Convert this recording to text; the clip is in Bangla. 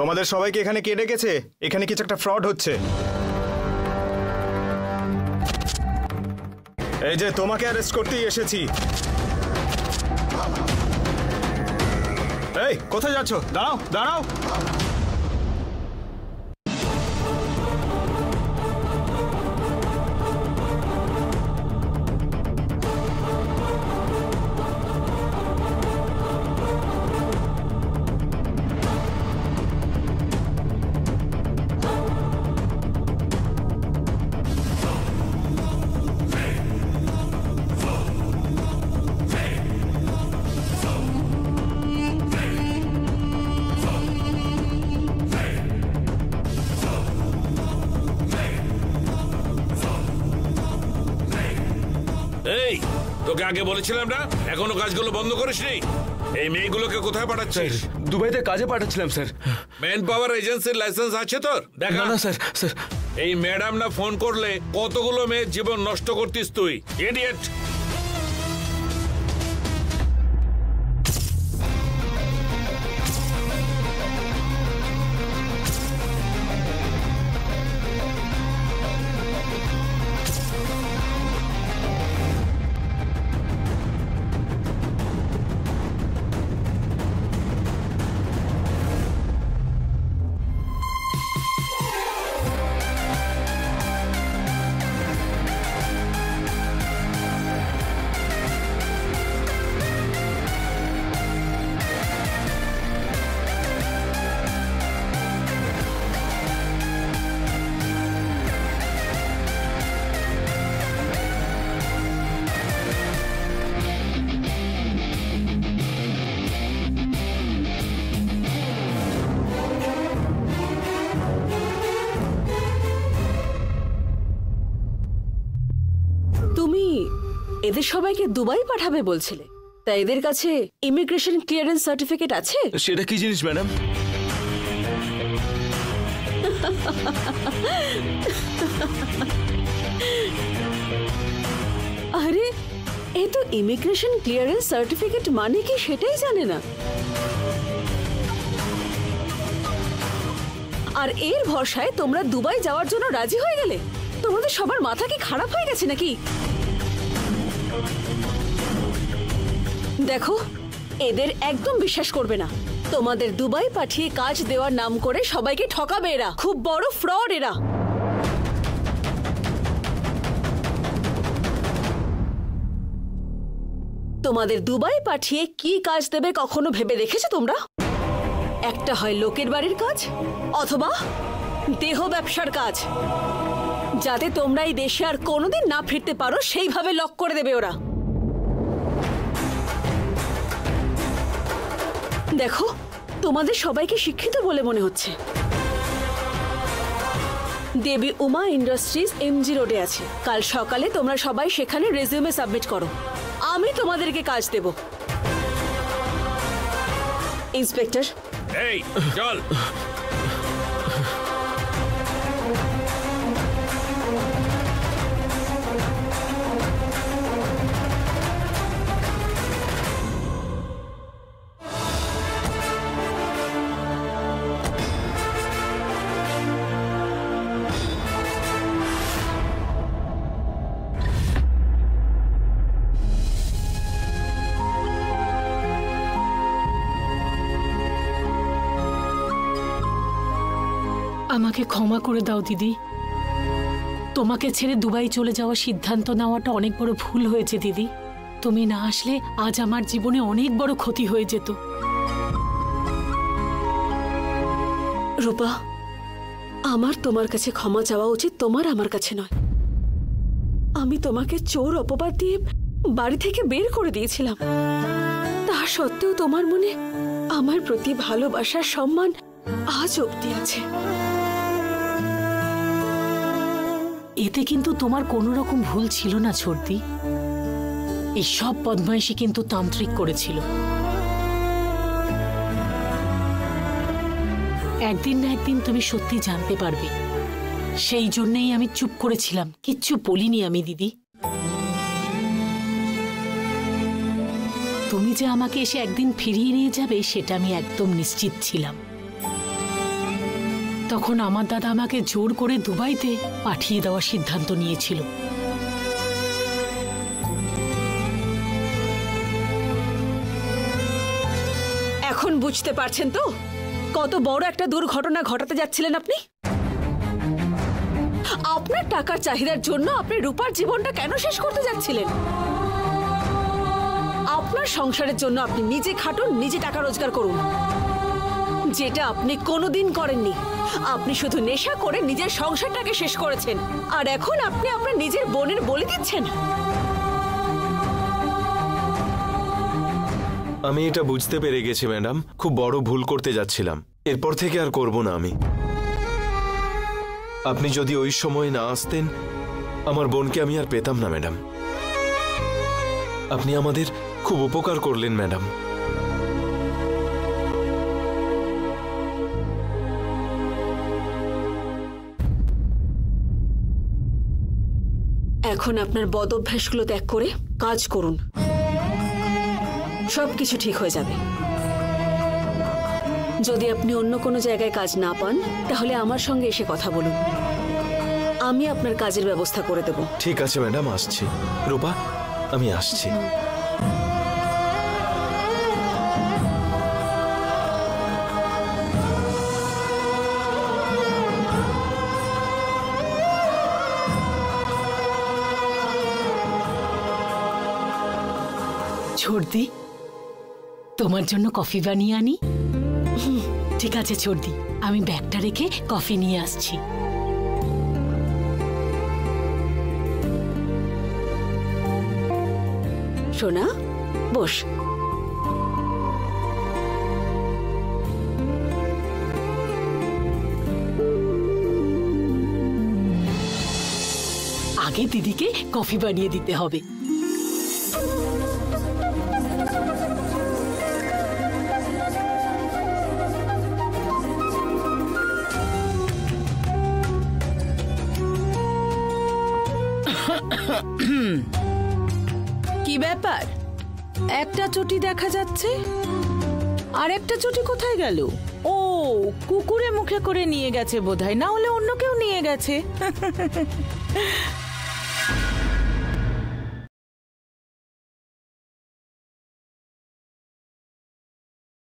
তোমাদের সবাইকে এখানে কে ডেকেছে? এখানে কিছু একটা ফ্রড হচ্ছে। এই যে তোমাকে অ্যারেস্ট করতেই এসেছি। এই কোথায় যাচ্ছ? দাঁড়াও দাঁড়াও। এই তোকে আগে বলেছিলাম না, এখনো কাজগুলো বন্ধ করিসনি? এই মেয়েগুলোকে কোথায় পাঠাচ্ছিস? দুবাইতে কাজে পাঠাচ্ছিলাম স্যার। ম্যান পাওয়ার এজেন্সির লাইসেন্স আছে তোর? দেখা না স্যার। স্যার এই ম্যাডাম না ফোন করলে কতগুলো মেয়ের জীবন নষ্ট করতিস তুই, ইডিয়েট। এদের সবাইকে দুবাই পাঠাবে বলছিলে, তাই এদের কাছে ইমিগ্রেশন ক্লিয়ারেন্স সার্টিফিকেট আছে? সেটা কি জিনিস ম্যাডাম? আরে এ তো ইমিগ্রেশন ক্লিয়ারেন্স সার্টিফিকেট মানে কি সেটাই জানে না। আর এর ভরসায় তোমরা দুবাই যাওয়ার জন্য রাজি হয়ে গেলে? তোমাদের সবার মাথা কি খারাপ হয়ে গেছে নাকি? দেখো, এদের একদম বিশ্বাস করবে না। তোমাদের দুবাই পাঠিয়ে কাজ দেওয়ার নাম করে সবাইকে ঠকাবে এরা। খুব বড় ফ্রড এরা। তোমাদের দুবাই পাঠিয়ে কি কাজ দেবে কখনো ভেবে দেখেছো তোমরা? একটা হয় লোকের বাড়ির কাজ, অথবা দেহ ব্যবসার কাজ, যাতে তোমরা এই দেশে আর কোনোদিন না ফিরতে পারো সেইভাবে লক করে দেবে ওরা। দেখো, তোমাদের সবাইকে শিক্ষিত বলে মনে হচ্ছে। দেবী উমা ইন্ডাস্ট্রিজ এমজি রোডে আছে। কাল সকালে তোমরা সবাই সেখানে রেজিউমে সাবমিট করো। আমি তোমাদেরকে কাজ দেব। ইন্সপেক্টর, এই চল। আমাকে ক্ষমা করে দাও দিদি। তোমাকে ছেড়ে দুবাই চলে যাওয়ার সিদ্ধান্ত নেওয়াটা অনেক বড় ভুল হয়েছে দিদি। তুমি না আসলে আজ আমার জীবনে অনেক বড় ক্ষতি হয়ে যেত। রূপা, আমার তোমার কাছে ক্ষমা চাওয়া উচিত, তোমার আমার কাছে নয়। আমি তোমাকে চোর অপবাদ দিয়ে বাড়ি থেকে বের করে দিয়েছিলাম। তা সত্ত্বেও তোমার মনে আমার প্রতি ভালোবাসা, সম্মান আজ অবধি আছে। এতে কিন্তু তোমার কোনো রকম ভুল ছিল না ছোটদি। এই সব বদমাইশি কিন্তু তান্ত্রিক করেছিল। একদিন না একদিন তুমি সত্যি জানতে পারবে। সেই জন্যই আমি চুপ করেছিলাম, কিচ্ছু বলিনি আমি দিদি। তুমি যে আমাকে এসে একদিন ফিরিয়ে নিয়ে যাবে সেটা আমি একদম নিশ্চিত ছিলাম। তখন আমার দাদা আমাকে জোর করে দুবাইতে পাঠিয়ে দেওয়ার সিদ্ধান্ত নিয়েছিল। এখন বুঝতে পারছেন তো কত বড় একটা দুর্ঘটনা ঘটাতে যাচ্ছিলেন আপনি? আপনার টাকার চাহিদার জন্য আপনি রূপার জীবনটা কেন শেষ করতে যাচ্ছিলেন? আপনার সংসারের জন্য আপনি নিজে খাটুন, নিজে টাকা রোজগার করুন, যেটা আপনি কোনোদিন করেননি। আপনি শুধু নেশা করে নিজের সংসারটাকে শেষ করেছেন, আর এখন আপনি আপনার নিজের বোনের বলি দিচ্ছেন। আমি এটা বুঝতে পেরে গেছি ম্যাডাম, খুব বড় ভুল করতে যাচ্ছিলাম। এরপর থেকে আর করব না আমি। আপনি যদি ওই সময় না আসতেন, আমার বোনকে আমি আর পেতাম না ম্যাডাম। আপনি আমাদের খুব উপকার করলেন ম্যাডাম। এখন আপনার বদ অভ্যাসগুলো ত্যাগ করে কাজ করুন, সবকিছু ঠিক হয়ে যাবে। যদি আপনি অন্য কোনো জায়গায় কাজ না পান, তাহলে আমার সঙ্গে এসে কথা বলুন, আমি আপনার কাজের ব্যবস্থা করে দেব। ঠিক আছে ম্যাডাম, আসছি। রূপা, আমি আসছি। ছোড়দি, তোমার জন্য কফি বানিয়ে আনি? ঠিক আছে ছোড়দি, আমি ব্যাগটা রেখে কফি নিয়ে আসছি। সোনা, বস। আগে দিদিকে কফি বানিয়ে দিতে হবে। কি ব্যাপার? একটা চটি দেখা যাচ্ছে, আর একটা চটি কোথায় গেল? ও, কুকুরে মুখে করে নিয়ে গেছে বোধহয়, না হলে অন্য কেউ নিয়ে গেছে।